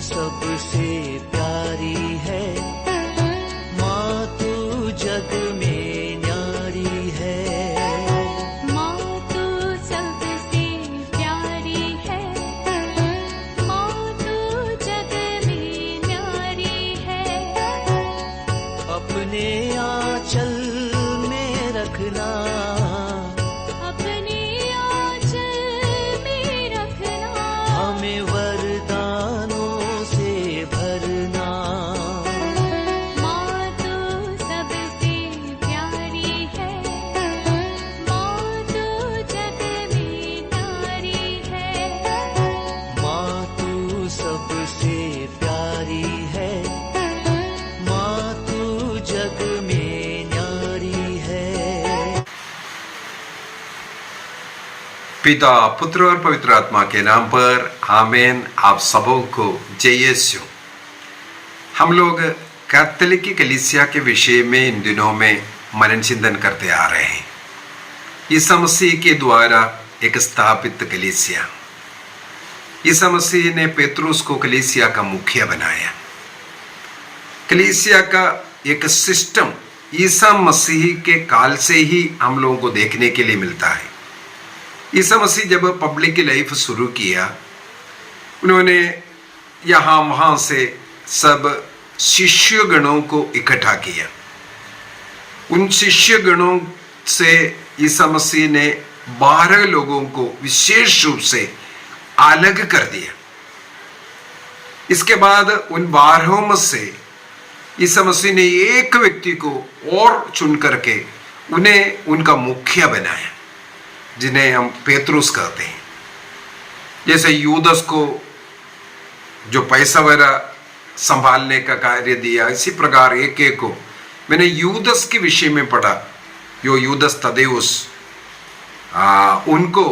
सबसे प्यारी है, माँ तू जग में न्यारी है। माँ तू सबसे प्यारी है, माँ तू जग में न्यारी है। अपने आंचल में रखना, अपने आंचल में रखना, हमें वरदानों से भरना। माँ तू सबसे प्यारी है, माँ तू जग में न्यारी है। माँ तू सबसे प्यारी है, माँ तू जग में न्यारी है। पिता, पुत्र और पवित्र आत्मा के नाम पर आमीन। आप सबों को जय यीशु। हम लोग कैथोलिक कलीसिया के विषय में इन दिनों में मनन चिंतन करते आ रहे हैं। ईसा मसीह के द्वारा एक स्थापित कलीसिया, ईसा मसीह ने पेतरुस को कलीसिया का मुखिया बनाया। कलीसिया का एक सिस्टम ईसा मसीह के काल से ही हम लोगों को देखने के लिए मिलता है। ईसा मसीह जब पब्लिक लाइफ शुरू किया, उन्होंने यहाँ वहाँ से सब शिष्यगणों को इकट्ठा किया। उन शिष्यगणों से ईसा मसीह ने 12 लोगों को विशेष रूप से अलग कर दिया। इसके बाद उन 12 में से ईसा मसीह ने एक व्यक्ति को और चुन करके उन्हें उनका मुखिया बनाया, जिन्हें हम पेतरुस कहते हैं। जैसे यूदस को जो पैसा वगैरह संभालने का कार्य दिया, इसी प्रकार एक एक को मैंने यूदस के विषय में पढ़ा, जो यूदस तदेउस, उनको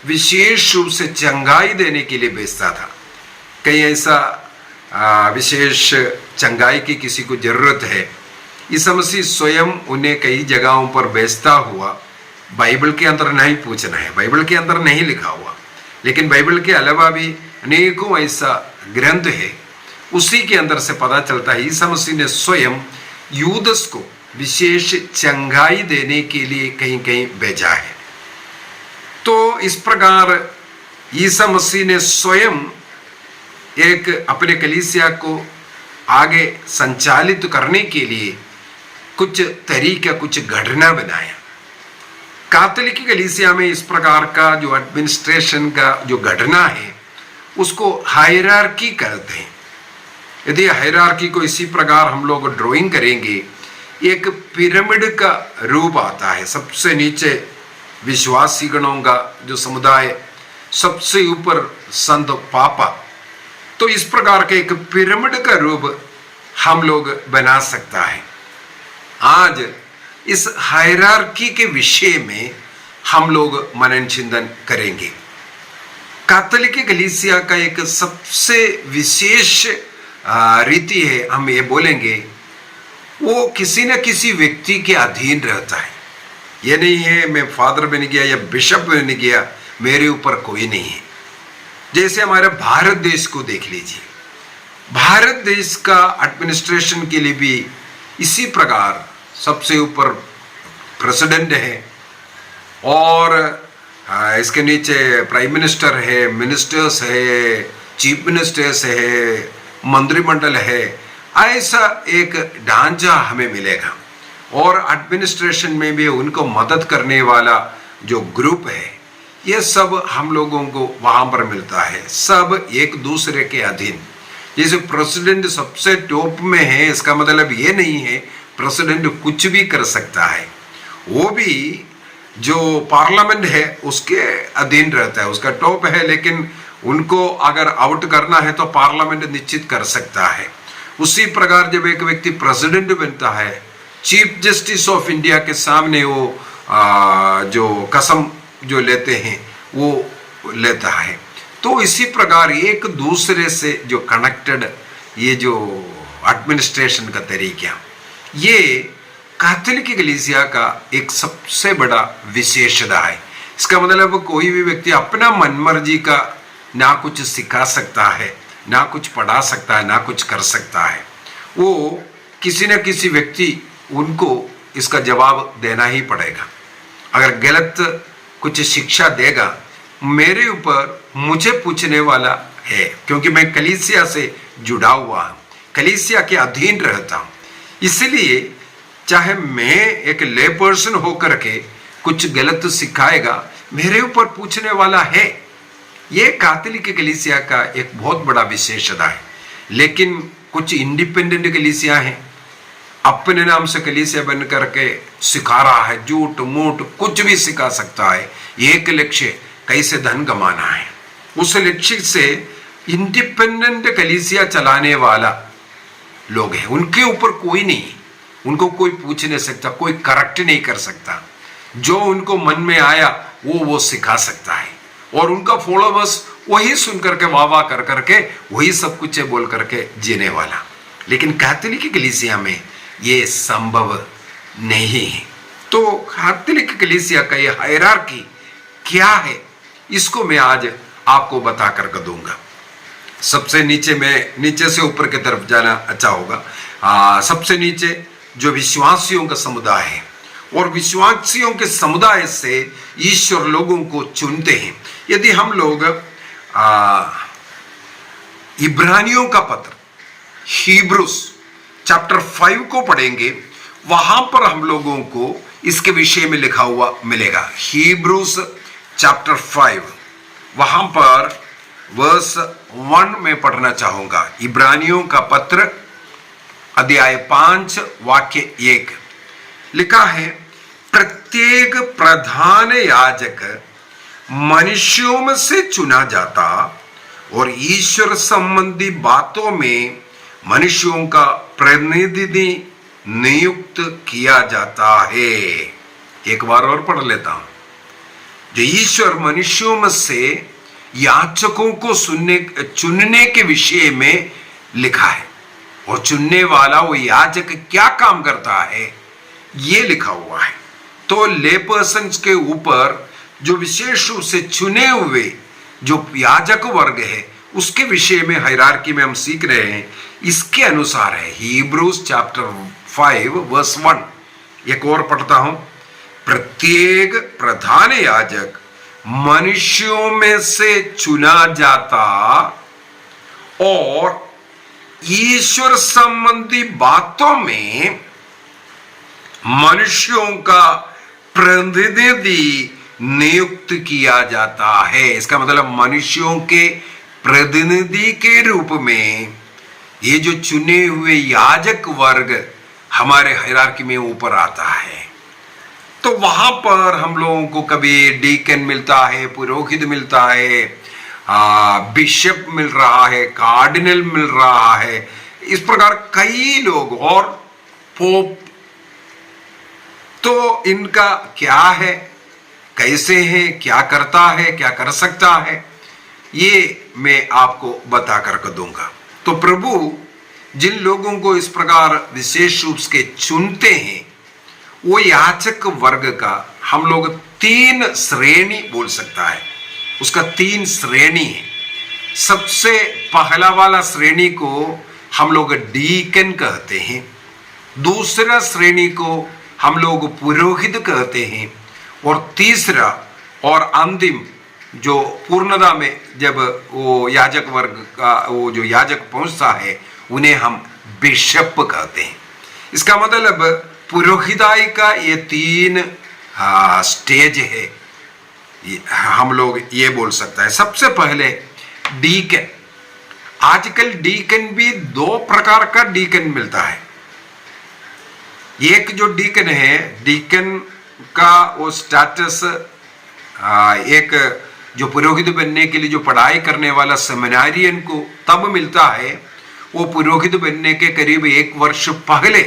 विशेष रूप से चंगाई देने के लिए भेजता था। कहीं ऐसा विशेष चंगाई की किसी को जरूरत है, ईसा मसीह स्वयं उन्हें कई जगहों पर भेजता हुआ। बाइबल के अंदर नहीं पूछना है, बाइबल के अंदर नहीं लिखा हुआ, लेकिन बाइबल के अलावा भी अनेकों ऐसा ग्रंथ है, उसी के अंदर से पता चलता है ईसा मसीह ने स्वयं यूदस को विशेष चंगाई देने के लिए कहीं कहीं भेजा है। तो इस प्रकार ईसा मसीह ने स्वयं एक अपने कलीसिया को आगे संचालित करने के लिए कुछ तरीका, कुछ घटना बनाया। कैथोलिक कलीसिया में इस प्रकार का जो एडमिनिस्ट्रेशन का जो घटना है, उसको हायरार्की कहते हैं। यदि हायरार्की को इसी प्रकार हम लोग ड्राइंग करेंगे, एक पिरामिड का रूप आता है। सबसे नीचे विश्वासी गणों का जो समुदाय, सबसे ऊपर संत पापा। तो इस प्रकार के एक पिरामिड का रूप हम लोग बना सकता है। आज इस हायरार्की के विषय में हम लोग मनन चिंतन करेंगे। कैथोलिक कलीसिया का एक सबसे विशेष रीति है, हम ये बोलेंगे, वो किसी न किसी व्यक्ति के अधीन रहता है। ये नहीं है मैं फादर बन गया या बिशप बन गया, मेरे ऊपर कोई नहीं है। जैसे हमारे भारत देश को देख लीजिए, भारत देश का एडमिनिस्ट्रेशन के लिए भी इसी प्रकार सबसे ऊपर प्रेसिडेंट है और इसके नीचे प्राइम मिनिस्टर है, मिनिस्टर्स है, चीफ मिनिस्टर्स है, मंत्रिमंडल है। ऐसा एक ढांचा हमें मिलेगा और एडमिनिस्ट्रेशन में भी उनको मदद करने वाला जो ग्रुप है, ये सब हम लोगों को वहां पर मिलता है, सब एक दूसरे के अधीन। जैसे प्रेसिडेंट सबसे टॉप में है, इसका मतलब ये नहीं है प्रेसिडेंट कुछ भी कर सकता है। वो भी जो पार्लियामेंट है उसके अधीन रहता है, उसका टॉप है, लेकिन उनको अगर आउट करना है तो पार्लियामेंट निश्चित कर सकता है। उसी प्रकार जब एक व्यक्ति प्रेसिडेंट बनता है, चीफ जस्टिस ऑफ इंडिया के सामने वो जो कसम जो लेते हैं वो लेता है। तो इसी प्रकार एक दूसरे से जो कनेक्टेड ये जो एडमिनिस्ट्रेशन का तरीका, ये कैथोलिक कलीसिया का एक सबसे बड़ा विशेषता है। इसका मतलब कोई भी व्यक्ति अपना मनमर्जी का ना कुछ सिखा सकता है, ना कुछ पढ़ा सकता है, ना कुछ कर सकता है, वो किसी न किसी व्यक्ति उनको इसका जवाब देना ही पड़ेगा। अगर गलत कुछ शिक्षा देगा, मेरे ऊपर मुझे पूछने वाला है, क्योंकि मैं कलीसिया से जुड़ा हुआ हूँ, कलीसिया के अधीन रहता हूँ। इसलिए चाहे मैं एक ले पर्सन होकर के कुछ गलत सिखाएगा, मेरे ऊपर पूछने वाला है। ये कैथोलिक कलीसिया का एक बहुत बड़ा विशेषता है। लेकिन कुछ इंडिपेंडेंट कलीसिया हैं, अपने नाम से कलीसिया बन करके सिखा रहा है, झूठ मूठ कुछ भी सिखा सकता है। एक लक्ष्य कैसे धन कमाना है, उस लक्ष्य से इंडिपेंडेंट कलीसिया चलाने वाला लोग हैं। उनके ऊपर कोई नहीं, उनको कोई पूछ नहीं सकता, कोई करेक्ट नहीं कर सकता। जो उनको मन में आया वो सिखा सकता है, और उनका फॉलोवर्स वही सुन करके वाह वाह कर करके वही सब कुछ बोल करके जीने वाला। लेकिन कैथोलिक कलीसिया में ये संभव नहीं है। तो कैथोलिक कलीसिया का ये हायरार्की क्या है, इसको मैं आज आपको बता करके दूंगा। सबसे नीचे से ऊपर की तरफ जाना अच्छा होगा। सबसे नीचे जो विश्वासियों का समुदाय है, और विश्वासियों के समुदाय से ईश्वर लोगों को चुनते हैं। यदि हम लोग इब्रानियों का पत्र हीब्रूस चैप्टर 5 को पढ़ेंगे, वहां पर हम लोगों को इसके विषय में लिखा हुआ मिलेगा। हीब्रूस चैप्टर 5, वहां पर वर्स 1 में पढ़ना चाहूंगा। इब्रानियों का पत्र अध्याय 5 वाक्य 1 लिखा है, प्रत्येक प्रधान याजक मनुष्यों में से चुना जाता और ईश्वर संबंधी बातों में मनुष्यों का प्रतिनिधि नियुक्त किया जाता है। एक बार और पढ़ लेता हूं। जो ईश्वर मनुष्यों में से याचकों को चुनने के विषय में लिखा है, और चुनने वाला वो याजक क्या काम करता है ये लिखा हुआ है। तो ले पर्सन्स के ऊपर जो विशेष रूप से चुने हुए जो याजक वर्ग है, उसके विषय में हायरार्की में हम सीख रहे हैं। इसके अनुसार है हीब्रूस चैप्टर 5 वर्स 1। एक और पढ़ता हूं, प्रत्येक प्रधान याजक मनुष्यों में से चुना जाता और ईश्वर संबंधी बातों में मनुष्यों का प्रतिनिधि नियुक्त किया जाता है। इसका मतलब मनुष्यों के प्रतिनिधि के रूप में ये जो चुने हुए याजक वर्ग हमारे हायरार्की में ऊपर आता है। तो वहां पर हम लोगों को कभी डीकन मिलता है, पुरोहित मिलता है, बिशप मिल रहा है, कार्डिनल मिल रहा है, इस प्रकार कई लोग, और पोप। तो इनका क्या है, कैसे है, क्या करता है, क्या कर सकता है, ये मैं आपको बता करके दूंगा। तो प्रभु जिन लोगों को इस प्रकार विशेष रूप से चुनते हैं, वो याचक वर्ग का हम लोग 3 श्रेणी बोल सकता है। उसका 3 श्रेणी है। सबसे पहला वाला श्रेणी को हम लोग डीकन कहते हैं, दूसरा श्रेणी को हम लोग पुरोहित कहते हैं, और तीसरा और अंतिम जो पूर्णता में जब वो याजक वर्ग का वो जो याजक पहुंचता है, उन्हें हम बिशप कहते हैं। इसका मतलब पुरोहिताई का ये 3 स्टेज है, हम लोग ये बोल सकता है। सबसे पहले डीकन। आजकल डीकन भी 2 प्रकार का डीकन मिलता है। एक जो डीकन है, डीकन का वो स्टेटस एक जो पुरोहित बनने के लिए जो पढ़ाई करने वाला सेमिनारियन को तब मिलता है, वो पुरोहित बनने के करीब 1 वर्ष पहले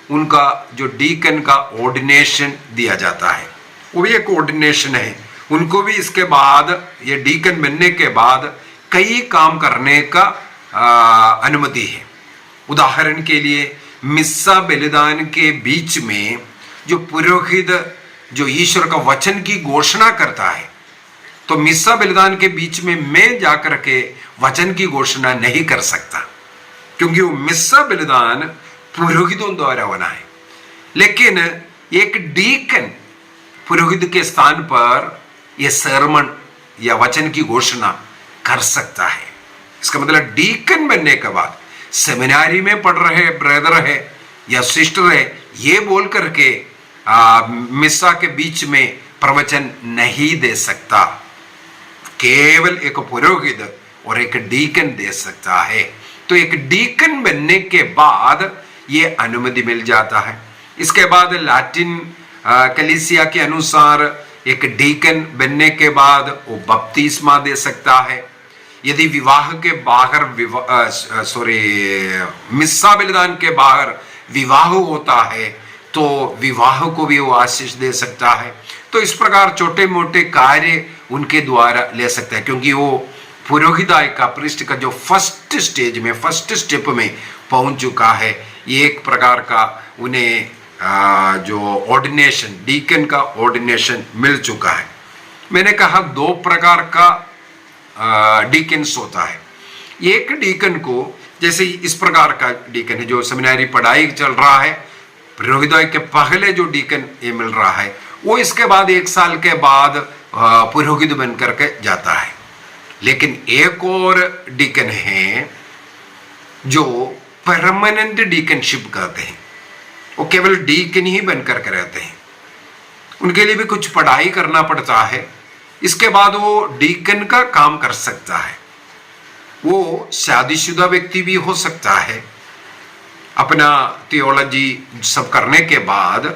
उनका जो डीकन का ऑर्डिनेशन दिया जाता है। वो भी एक ऑर्डिनेशन है। उनको भी इसके बाद, ये डीकन बनने के बाद कई काम करने का अनुमति है। उदाहरण के लिए मिस्सा बलिदान के बीच में जो पुरोहित जो ईश्वर का वचन की घोषणा करता है, तो मिस्सा बलिदान के बीच में मैं जाकर के वचन की घोषणा नहीं कर सकता, क्योंकि वो मिस्सा बलिदान पुरोहितों द्वारा बना है। लेकिन एक डीकन पुरोहित के स्थान पर यह सरमन या वचन की घोषणा कर सकता है। इसका मतलब डीकन बनने के बाद सेमिनारी में पढ़ रहे ब्रदर है या सिस्टर है, ये बोल करके मिस्सा के बीच में प्रवचन नहीं दे सकता। केवल एक पुरोहित और एक डीकन दे सकता है। तो एक डीकन बनने के बाद ये अनुमति मिल जाता है। इसके बाद लैटिन कलीसिया के अनुसार एक डीकन बनने के बाद वो बपतिस्मा दे सकता है। यदि विवाह के बाहर मिस्सा बलिदान के बाहर विवाह होता है तो विवाह को भी वो आशीष दे सकता है। तो इस प्रकार छोटे मोटे कार्य उनके द्वारा ले सकता है, क्योंकि वो पुरोहिताय का प्रीस्ट का जो फर्स्ट स्टेज में फर्स्ट स्टेप में पहुंच चुका है। ये एक प्रकार का उन्हें जो ऑर्डिनेशन डीकन का ऑर्डिनेशन मिल चुका है। मैंने कहा दो प्रकार का डीकन्स होता है। एक डीकन को जैसे इस प्रकार का डीकन है जो सेमिनारी पढ़ाई चल रहा है, पुरोहिताय के पहले जो डीकन ये मिल रहा है वो इसके बाद 1 साल के बाद पुरोहित बन करके जाता है। लेकिन एक और डीकन है जो परमानेंट डीकनशिप करते हैं, वो केवल डीकन ही बनकर के रहते हैं। उनके लिए भी कुछ पढ़ाई करना पड़ता है, इसके बाद वो डीकन का काम कर सकता है। वो शादीशुदा व्यक्ति भी हो सकता है। अपना थियोलॉजी सब करने के बाद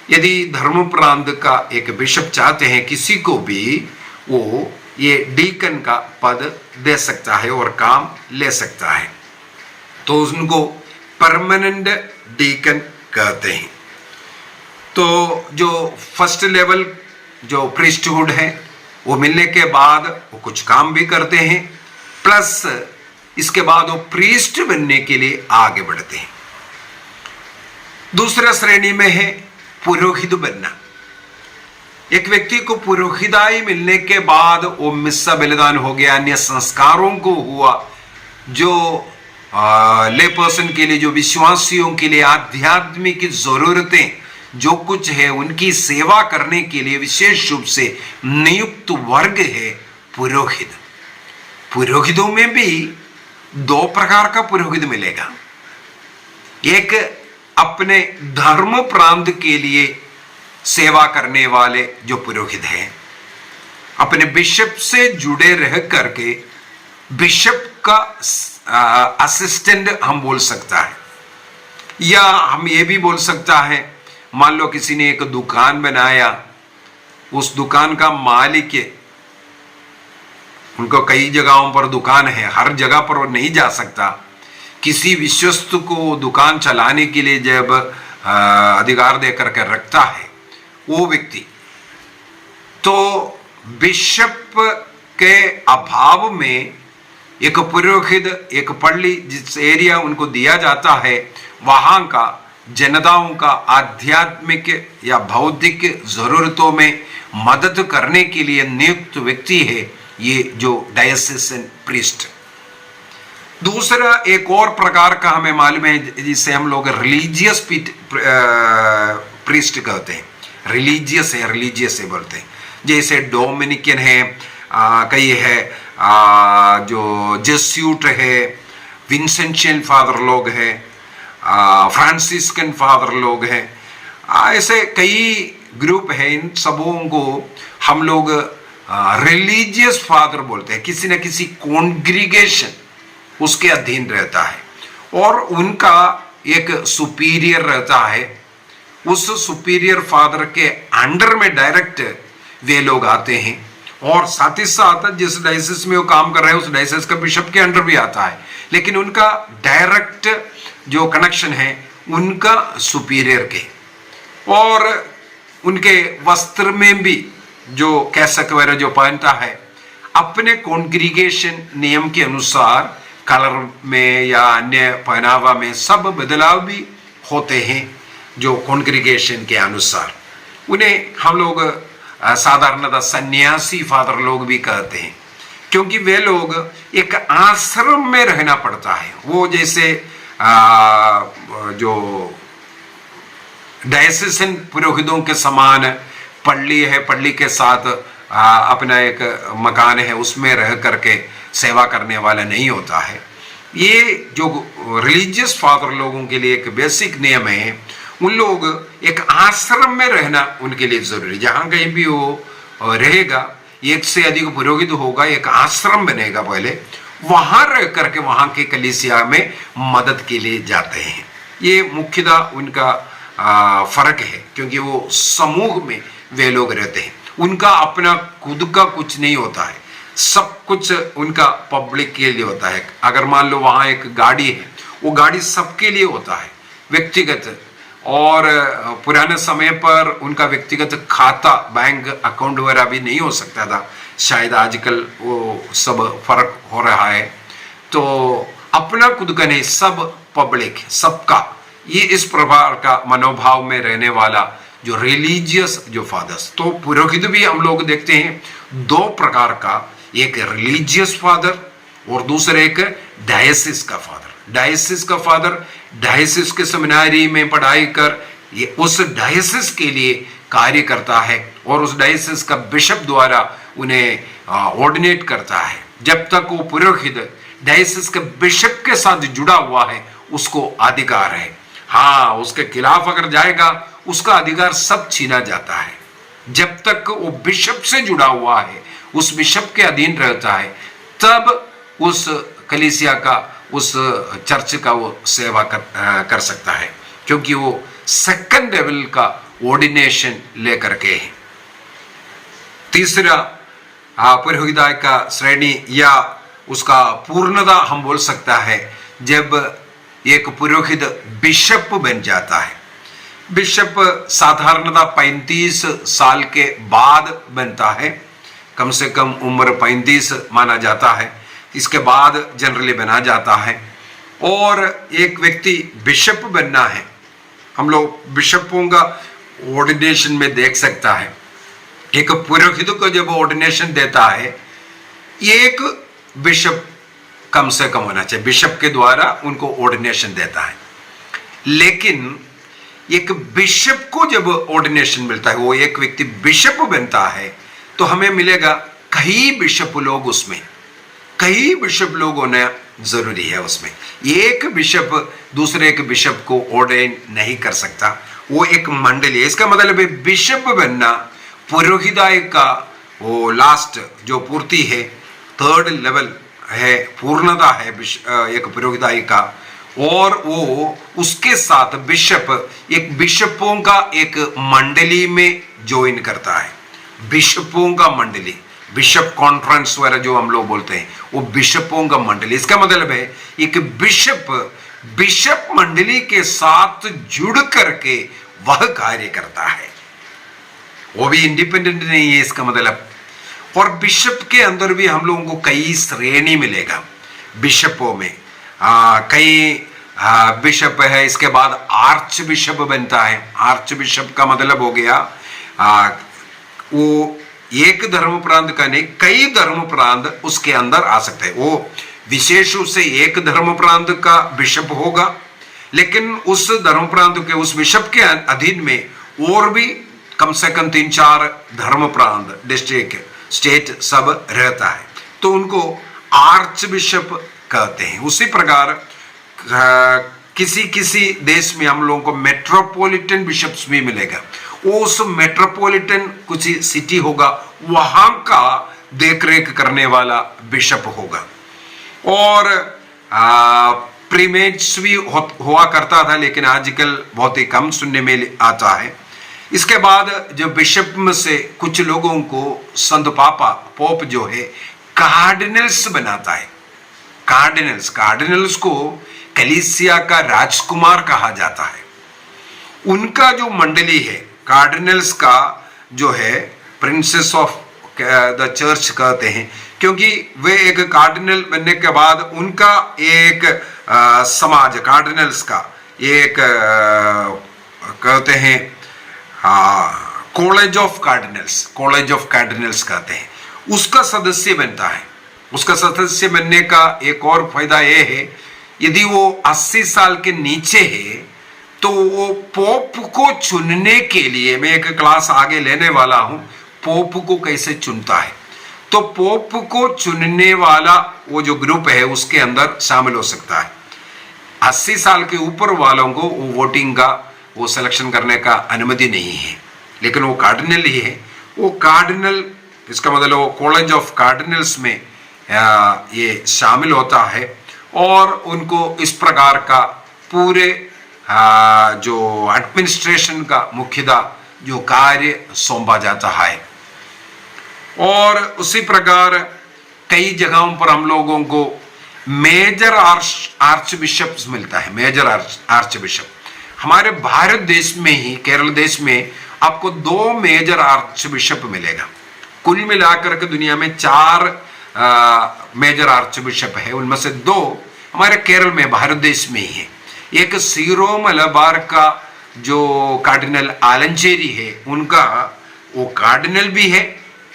यदि धर्म प्रांत का एक बिशप चाहते हैं किसी को भी, वो ये डीकन का पद दे सकता है और काम ले सकता है। तो उनको परमानेंट डीकन कहते हैं। तो जो फर्स्ट लेवल जो प्रीस्टहुड है वो मिलने के बाद वो कुछ काम भी करते हैं, प्लस इसके बाद वो प्रीस्ट बनने के लिए आगे बढ़ते हैं। दूसरा श्रेणी में है पुरोहित बनना। एक व्यक्ति को पुरोहिताई मिलने के बाद वो मिस्सा बलिदान हो गया, अन्य संस्कारों को हुआ, जो ले पर्सन के लिए, जो विश्वासियों के लिए आध्यात्मिक जरूरतें जो कुछ है उनकी सेवा करने के लिए विशेष रूप से नियुक्त वर्ग है पुरोहित। पुरोहितों में भी 2 प्रकार का पुरोहित मिलेगा। एक अपने धर्म प्रांत के लिए सेवा करने वाले जो पुरोहित हैं, अपने बिशप से जुड़े रह करके बिशप का असिस्टेंट हम बोल सकता है, या हम ये भी बोल सकता है, मान लो किसी ने एक दुकान बनाया, उस दुकान का मालिक है, उनको कई जगहों पर दुकान है, हर जगह पर वो नहीं जा सकता। किसी विश्वस्त को दुकान चलाने के लिए जब अधिकार देकर के रखता है वो व्यक्ति, तो बिशप के अभाव में एक पुरोहित, एक पल्ली जिस एरिया उनको दिया जाता है, वहां का जनताओं का आध्यात्मिक या भौतिक जरूरतों में मदद करने के लिए नियुक्त व्यक्ति है ये जो डायोसीसन प्रीस्ट। दूसरा एक और प्रकार का हमें मालूम है जिसे हम लोग रिलीजियस प्रीस्ट कहते हैं। रिलीजियस है बोलते हैं, जैसे डोमिनिकन है, कई है जो जेस्यूट है, विंसेंशियन फादर लोग हैं, फ्रांसिस्कन फादर लोग हैं, ऐसे कई ग्रुप है। इन सबों को हम लोग रिलीजियस फादर बोलते हैं। किसी न किसी कॉन्ग्रीगेशन उसके अधीन रहता है और उनका एक सुपीरियर रहता है। उस सुपीरियर फादर के अंडर में डायरेक्ट वे लोग आते हैं, और साथ ही साथ जिस डायसिस में वो काम कर रहे हैं उस डायसिस का बिशप के अंडर भी आता है, लेकिन उनका डायरेक्ट जो कनेक्शन है उनका सुपीरियर के। और उनके वस्त्र में भी जो कैसक वगैरह जो पहनता है, अपने कॉन्ग्रीगेशन नियम के अनुसार कलर में या अन्य पहनावा में सब बदलाव भी होते हैं जो कॉन्ग्रीगेशन के अनुसार। उन्हें हम लोग साधारणतः सन्यासी फादर लोग भी कहते हैं, क्योंकि वे लोग एक आश्रम में रहना पड़ता है। वो जैसे जो डायसिसन पुरोहितों के समान पल्ली है, पल्ली के साथ अपना एक मकान है, उसमें रह करके सेवा करने वाला नहीं होता है। ये जो रिलीजियस फादर लोगों के लिए एक बेसिक नियम है, उन लोग एक आश्रम में रहना उनके लिए जरूरी। जहां कहीं भी वो रहेगा, एक से अधिक पुरोहित होगा, एक आश्रम बनेगा पहले, वहां रह करके वहां के कलीसिया में मदद के लिए जाते हैं। ये मुख्यतः उनका फर्क है, क्योंकि वो समूह में वे लोग रहते हैं। उनका अपना खुद का कुछ नहीं होता है, सब कुछ उनका पब्लिक के लिए होता है। अगर मान लो वहां एक गाड़ी है, वो गाड़ी सबके लिए होता है, व्यक्तिगत। और पुराने समय पर उनका व्यक्तिगत खाता, बैंक अकाउंट वगैरह भी नहीं हो सकता था, शायद आजकल वो सब फर्क हो रहा है। तो अपना खुद का नहीं, सब पब्लिक, सबका, ये इस प्रकार का मनोभाव में रहने वाला जो रिलीजियस जो फादर्स। तो पुरोहित भी हम लोग देखते हैं दो प्रकार का, एक रिलीजियस फादर और दूसरे एक डायसिस का फादर। डायसिस का फादर डायसिस के सेमिनारी में पढ़ाई कर ये उस डायसिस के लिए कार्य करता है और उस डायसिस का बिशप द्वारा उन्हें ऑर्डिनेट करता है। जब तक वो पुरोहित डायसिस के बिशप के साथ जुड़ा हुआ है, उसको अधिकार है। हाँ, उसके खिलाफ अगर जाएगा, उसका अधिकार सब छीना जाता है। जब तक वो बिशप से जुड़ा हुआ है, उस बिशप के अधीन रहता है, तब उस कलीसिया का, उस चर्च का वो सेवा कर सकता है, क्योंकि वो सेकंड लेवल का ऑर्डिनेशन लेकर के है। तीसरा पुरोहिताई का श्रेणी या उसका पूर्णता हम बोल सकता है जब एक पुरोहित बिशप बन जाता है। बिशप साधारणतः 35 साल के बाद बनता है, कम से कम उम्र 35 माना जाता है, इसके बाद जनरली बना जाता है। और एक व्यक्ति बिशप बनना है, हम लोग बिशपों का ऑर्डिनेशन में देख सकता है। एक पुरोहित को जब ऑर्डिनेशन देता है, एक बिशप कम से कम होना चाहिए, बिशप के द्वारा उनको ऑर्डिनेशन देता है। लेकिन एक बिशप को जब ऑर्डिनेशन मिलता है, वो एक व्यक्ति बिशप बनता है, तो हमें मिलेगा कई बिशप लोग, उसमें कई बिशप लोग होना जरूरी है। उसमें एक बिशप दूसरे एक बिशप को ऑर्डेन नहीं कर सकता, वो एक मंडली है। इसका मतलब है बिशप बनना पुरोहिताई का वो लास्ट जो पूर्ति है, थर्ड लेवल है, पूर्णता है एक पुरोहिताई का। और वो उसके साथ बिशप एक बिशपों का एक मंडली में ज्वाइन करता है, बिशपों का मंडली, बिशप कॉन्फ्रेंस वगैरह जो हम लोग बोलते हैं, वो बिशपों का मंडली। इसका मतलब है एक बिशप मंडली के साथ जुड़ करके वह कार्य करता है, वो भी इंडिपेंडेंट नहीं है इसका मतलब। और बिशप के अंदर भी हम लोगों को कई श्रेणी मिलेगा बिशपों में। कई बिशप है, इसके बाद आर्च बिशप बनता है। आर्च बिशप का मतलब हो गया वो एक धर्म प्रांत का नहीं, कई धर्म प्रांत उसके अंदर आ सकते हैं। वो विशेष रूप से एक धर्म प्रांत का बिशप होगा, लेकिन उस धर्म प्रांत के उस बिशप के अधीन में और भी कम से कम 3-4 धर्म प्रांत, डिस्ट्रिक्ट, स्टेट सब रहता है, तो उनको आर्च बिशप कहते हैं। उसी प्रकार किसी किसी देश में हम लोगों को मेट्रोपॉलिटन बिशप्स भी मिलेगा। वो उस मेट्रोपॉलिटन कुछ सिटी होगा, वहां का देखरेख करने वाला बिशप होगा। और प्रीमेट्स भी हुआ करता था, लेकिन आजकल बहुत ही कम सुनने में आता है। इसके बाद जो बिशप में से कुछ लोगों को संत पापा, पोप जो है, कार्डिनल्स बनाता है। कार्डिनल्स को कलीसिया का राजकुमार कहा जाता है। उनका जो मंडली है कार्डिनल्स का, जो है प्रिंसेस ऑफ द चर्च कहते हैं, क्योंकि वे एक कार्डिनल बनने के बाद उनका एक समाज, कार्डिनल्स का एक कहते हैं कॉलेज ऑफ कार्डिनल्स कहते हैं, उसका सदस्य बनता है। उसका सदस्य बनने का एक और फायदा यह है, यदि वो 80 साल के नीचे है तो वो पोप को चुनने के लिए, मैं एक क्लास आगे लेने वाला हूं, पोप को कैसे चुनता है, तो पोप को चुनने वाला वो जो ग्रुप है उसके अंदर शामिल हो सकता है। 80 साल के ऊपर वालों को वो वोटिंग का, वो सिलेक्शन करने का अनुमति नहीं है, लेकिन वो कार्डिनल ही है। वो कार्डिनल, इसका मतलब वो कॉलेज ऑफ कार्डिनल्स में ये शामिल होता है और उनको इस प्रकार का पूरे जो एडमिनिस्ट्रेशन का मुख्यतः जो कार्य सौंपा जाता है। और उसी प्रकार कई जगहों पर हम लोगों को मेजर आर्च बिशप्स मिलता है। मेजर आर्च बिशप हमारे भारत देश में ही, केरल देश में आपको 2 मेजर आर्च बिशप मिलेगा। कुल मिलाकर के दुनिया में 4 मेजर आर्च बिशप है, उनमें से 2 हमारे केरल में, भारत देश में ही है। एक सीरो मलबार का जो कार्डिनल आलंचेरी है, उनका वो कार्डिनल भी है,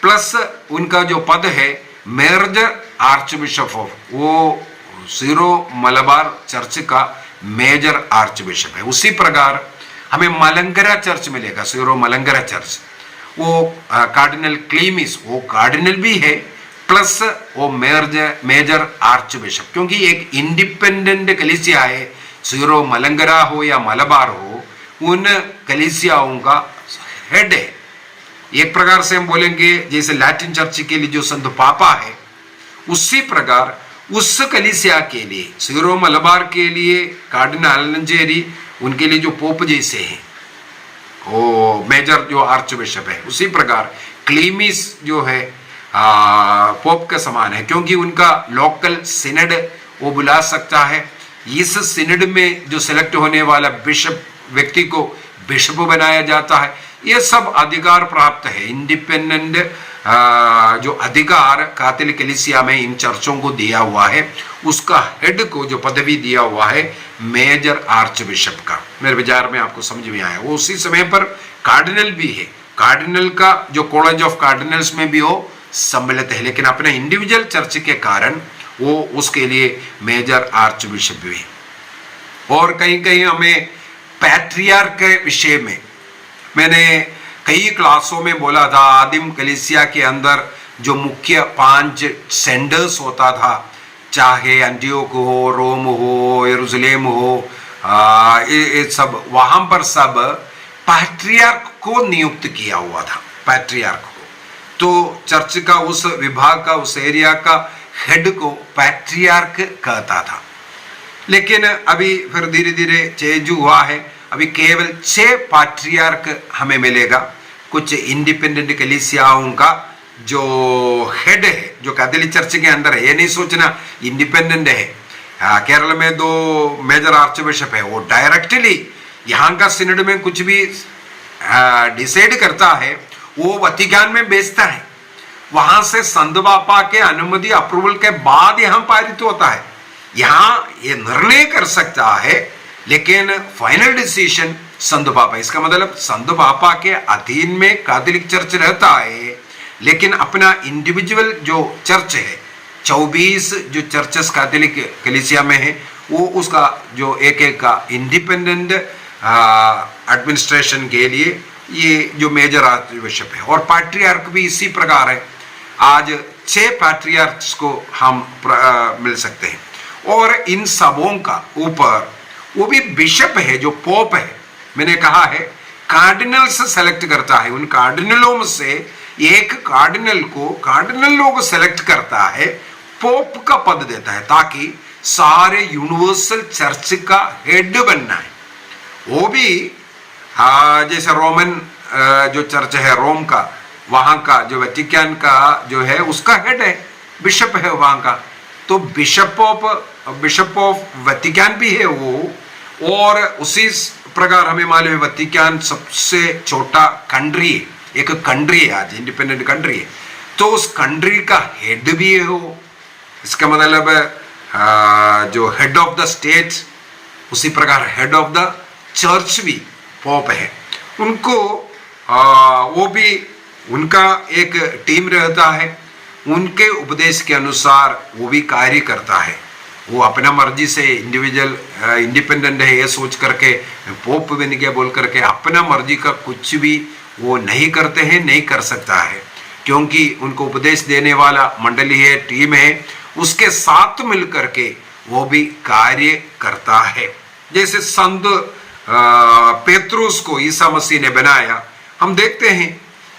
प्लस उनका जो पद है मेजर आर्च बिशप ऑफ, वो सीरो मलबार चर्च का मेजर आर्च बिशप है। उसी प्रकार हमें मलंगरा चर्च मिलेगा, सीरो मलंगरा चर्च, वो कार्डिनल क्लीमिस, वो कार्डिनल भी है, प्लस वो मेजर आर्च बिशप, क्योंकि एक इंडिपेंडेंट कलीसिया है, सीरो मलंगरा हो या मलबार हो, उन कलीसियाओं का हेड है। एक प्रकार से हम बोलेंगे जैसे लैटिन चर्च के लिए जो संत पापा है, उसी प्रकार उस कलीसिया के लिए, सीरो मलबार के लिए कार्डिनल आलंचेरी, उनके लिए जो पोप जैसे हैं, वो मेजर जो आर्च बिशप है। उसी प्रकार क्लीमिस जो है पोप के समान है, क्योंकि उनका लोकल सिनड वो बुला सकता है। इस सिनड में जो सिलेक्ट होने वाला बिशप व्यक्ति को बिशप बनाया जाता है। ये सब अधिकार प्राप्त है, इंडिपेंडेंट जो अधिकार कैथोलिक कलीसिया में इन चर्चों को दिया हुआ है, उसका हेड को जो पदवी दिया हुआ है मेजर आर्च बिशप का। मेरे विचार में आपको समझ में आया। वो उसी समय पर कार्डिनल भी है, कार्डिनल का जो कॉलेज ऑफ कार्डिनल्स में भी वो सम्मिलित है, लेकिन अपने इंडिविजुअल चर्च के कारण वो उसके लिए मेजर आर्च बिशप भी है। और कहीं कहीं हमें पैट्रियार्क के विषय में मैंने कई क्लासों में बोला था, आदिम कलीसिया के अंदर जो मुख्य 5 सेंडर्स होता था, चाहे एंटियोक हो, रोम हो, यरूशलेम हो, ये सब, वहां पर सब पैट्रियार्क को नियुक्त किया हुआ था, पैट्रियार्क को। तो चर्च का उस विभाग का, उस एरिया का हेड को पैट्रियार्क कहता था। लेकिन अभी फिर धीरे धीरे चेंज हुआ है, अभी केवल 6 पैट्रियार्क हमें मिलेगा। कुछ इंडिपेंडेंट कलीसियाओं का जो हेड है, जो कैथोलिक चर्च के अंदर है, ये नहीं सोचना इंडिपेंडेंट है। केरल में 2 मेजर आर्च बिशप है, वो डायरेक्टली यहाँ का सिनड में कुछ भी डिसाइड करता है, वो वतिकान में भेजता है, वहां से संत पापा के अनुमति अप्रूवल के बाद यहाँ पारित होता है। यहाँ ये निर्णय कर सकता है, लेकिन फाइनल डिसीजन संत पापा। इसका मतलब संत पापा के अधीन में कैथोलिक चर्च रहता है, लेकिन अपना इंडिविजुअल जो चर्च है, 24 जो चर्चेस कैथोलिक कलीसिया में है, वो उसका जो एक का इंडिपेंडेंट एडमिनिस्ट्रेशन के लिए ये जो मेजर आर्च बिशप है। और पैट्रियार्क भी इसी प्रकार है। आज 6 पैट्रियार्क्स को हम मिल सकते हैं, और इन सबों का ऊपर वो भी बिशप है जो पोप है। मैंने कहा है कार्डिनल्स सेलेक्ट करता है, उन कार्डिनलों में से एक कार्डिनल को कार्डिनल लोग सेलेक्ट करता है, पोप का पद देता है, ताकि सारे यूनिवर्सल चर्च का हेड बनना है। वो भी जैसे रोमन जो चर्च है रोम का, वहां का जो वेटिकन का जो है उसका हेड है, बिशप है वहां का। तो बिशप ऑफ वेटिकन भी है वो। और उसी प्रकार हमें मालूम है वेटिकन सबसे छोटा कंट्री है, एक कंट्री है, आज इंडिपेंडेंट कंट्री है, तो उस कंट्री का हेड भी है वो। इसका मतलब जो हेड ऑफ द स्टेट, उसी प्रकार हेड ऑफ द चर्च भी पोप है। उनको वो भी उनका एक टीम रहता है, उनके उपदेश के अनुसार वो भी कार्य करता है। वो अपना मर्जी से इंडिविजुअल इंडिपेंडेंट है ये सोच करके पोप बन गया बोल करके अपना मर्जी का कुछ भी वो नहीं करते हैं, नहीं कर सकता है, क्योंकि उनको उपदेश देने वाला मंडली है, टीम है, उसके साथ मिलकर के वो भी कार्य करता है। जैसे संत पेत्रुस को ईसा मसीह ने बनाया, हम देखते हैं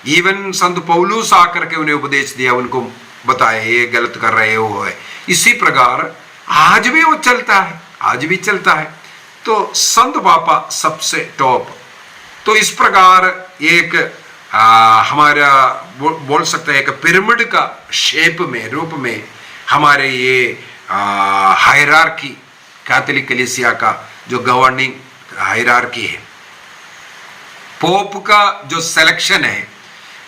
इवन संत पौलुस आकर के उन्हें उपदेश दिया, उनको बताया ये गलत कर रहे हो है। इसी प्रकार आज भी वो चलता है, आज भी चलता है। तो संत पापा सबसे टॉप। तो इस प्रकार एक हमारा बोल सकते हैं एक पिरामिड का शेप में, रूप में हमारे ये हायरार्की कैथोलिक कलीसिया का जो गवर्निंग हायरार्की है। पोप का जो सिलेक्शन है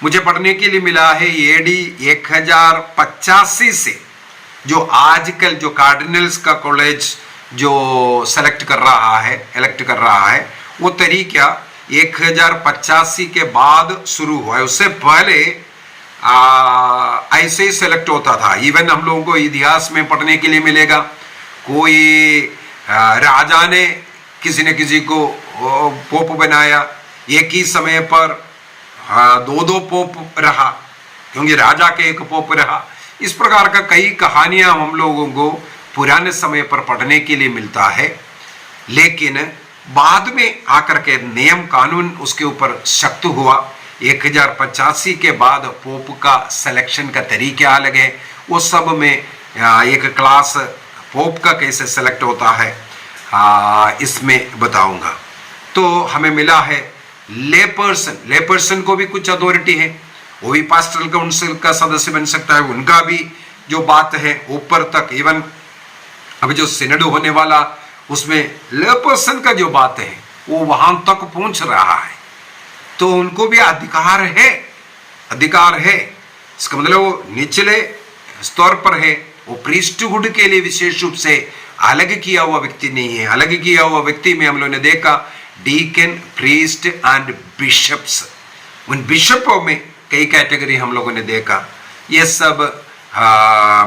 मुझे पढ़ने के लिए मिला है एडी 1085 से जो आजकल जो कार्डिनल्स का कॉलेज जो सेलेक्ट कर रहा है, इलेक्ट कर रहा है, वो तरीका 1085 के बाद शुरू हुआ है। उससे पहले ऐसे ही सेलेक्ट होता था। इवन हम लोगों को इतिहास में पढ़ने के लिए मिलेगा, कोई राजा ने किसी न किसी को पोप बनाया, एक ही समय पर दो पोप रहा, क्योंकि राजा के एक पोप रहा। इस प्रकार का कई कहानियां हम लोगों को पुराने समय पर पढ़ने के लिए मिलता है। लेकिन बाद में आकर के नियम कानून उसके ऊपर सख्त हुआ। 1085 के बाद पोप का सिलेक्शन का तरीका अलग है। वो सब में एक क्लास पोप का कैसे सेलेक्ट होता है इसमें बताऊंगा। तो हमें मिला है ले पर्सन को भी कुछ अथॉरिटी है, वो भी पास्टरल काउंसिल का सदस्य बन सकता है। उनका भी जो बात है ऊपर तक, इवन अभी जो सिनड होने वाला उसमें ले पर्सन का जो बात है वो वहां तक पहुंच रहा है। तो उनको भी अधिकार है, अधिकार है। इसका मतलब वो निचले स्तर पर है, वो प्रीस्टहुड के लिए विशेष रूप से अलग किया हुआ व्यक्ति नहीं है। अलग किया हुआ व्यक्ति में हम लोगों ने देखा डीकन, प्रीस्ट एंड बिशप्स। उन बिशपों में कई कैटेगरी हम लोगों ने देखा। ये सब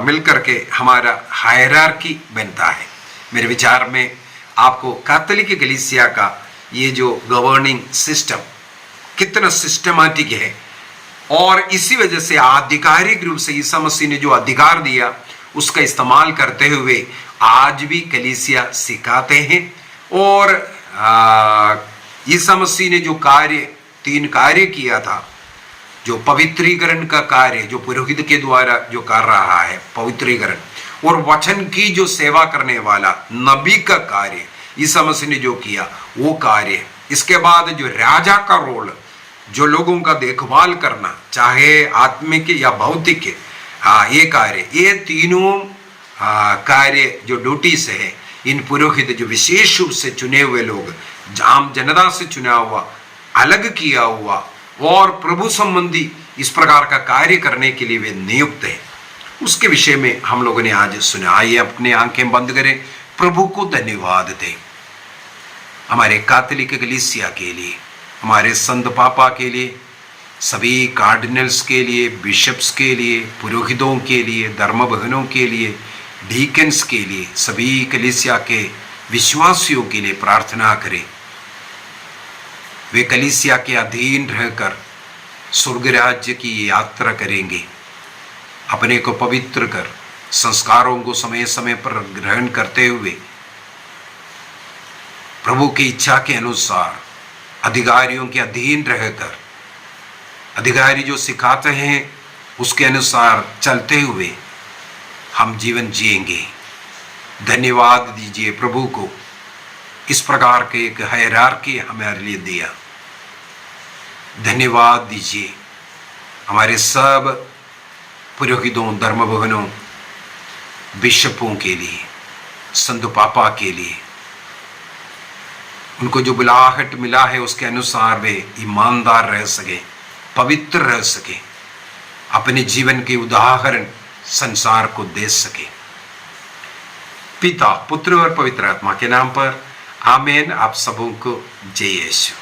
मिलकर के हमारा हायरार्की बनता है। मेरे विचार में आपको कैथोलिक कलीसिया का ये जो गवर्निंग सिस्टम कितना सिस्टमैटिक है, और इसी वजह से आधिकारिक रूप से ईसा मसीह ने जो अधिकार दिया उसका इस्तेमाल करते हुए आज भी कलीसिया सिखाते हैं। और ईसा मसीह ने जो तीन कार्य किया था, जो पवित्रीकरण का कार्य जो पुरोहित के द्वारा जो कर रहा है पवित्रीकरण, और वचन की जो सेवा करने वाला नबी का कार्य ईसा मसीह ने जो किया वो कार्य। इसके बाद जो राजा का रोल, जो लोगों का देखभाल करना, चाहे आत्मिक या भौतिक, ये कार्य, ये तीनों कार्य जो ड्यूटी से है, इन पुरोहित जो विशेष रूप से चुने हुए लोग, आम जनता से चुना हुआ, अलग किया हुआ और प्रभु संबंधी इस प्रकार का कार्य करने के लिए वे नियुक्त है, उसके विषय में हम लोगों ने आज सुना। आइए अपने आंखें बंद करें, प्रभु को धन्यवाद दें हमारे कैथोलिक कलीसिया के लिए, हमारे संत पापा के लिए, सभी कार्डिनल्स के लिए, बिशप्स के लिए, पुरोहितों के लिए, धर्म बहनों के लिए, डीकन्स के लिए, सभी कलीसिया के विश्वासियों के लिए प्रार्थना करें। वे कलीसिया के अधीन रहकर स्वर्ग राज्य की यात्रा करेंगे। अपने को पवित्र कर संस्कारों को समय समय पर ग्रहण करते हुए प्रभु की इच्छा के अनुसार अधिकारियों के अधीन रहकर, अधिकारी जो सिखाते हैं उसके अनुसार चलते हुए हम जीवन जिएंगे। धन्यवाद दीजिए प्रभु को, इस प्रकार के एक हायरार्की हमारे लिए दिया। धन्यवाद दीजिए हमारे सब पुरोहितों, धर्म भवनों, बिशपों के लिए, संत पापा के लिए। उनको जो बुलाहट मिला है उसके अनुसार वे ईमानदार रह सके, पवित्र रह सके, अपने जीवन के उदाहरण संसार को दे सके। पिता, पुत्र और पवित्र आत्मा के नाम पर आमीन। आप सबों को जय यीशु।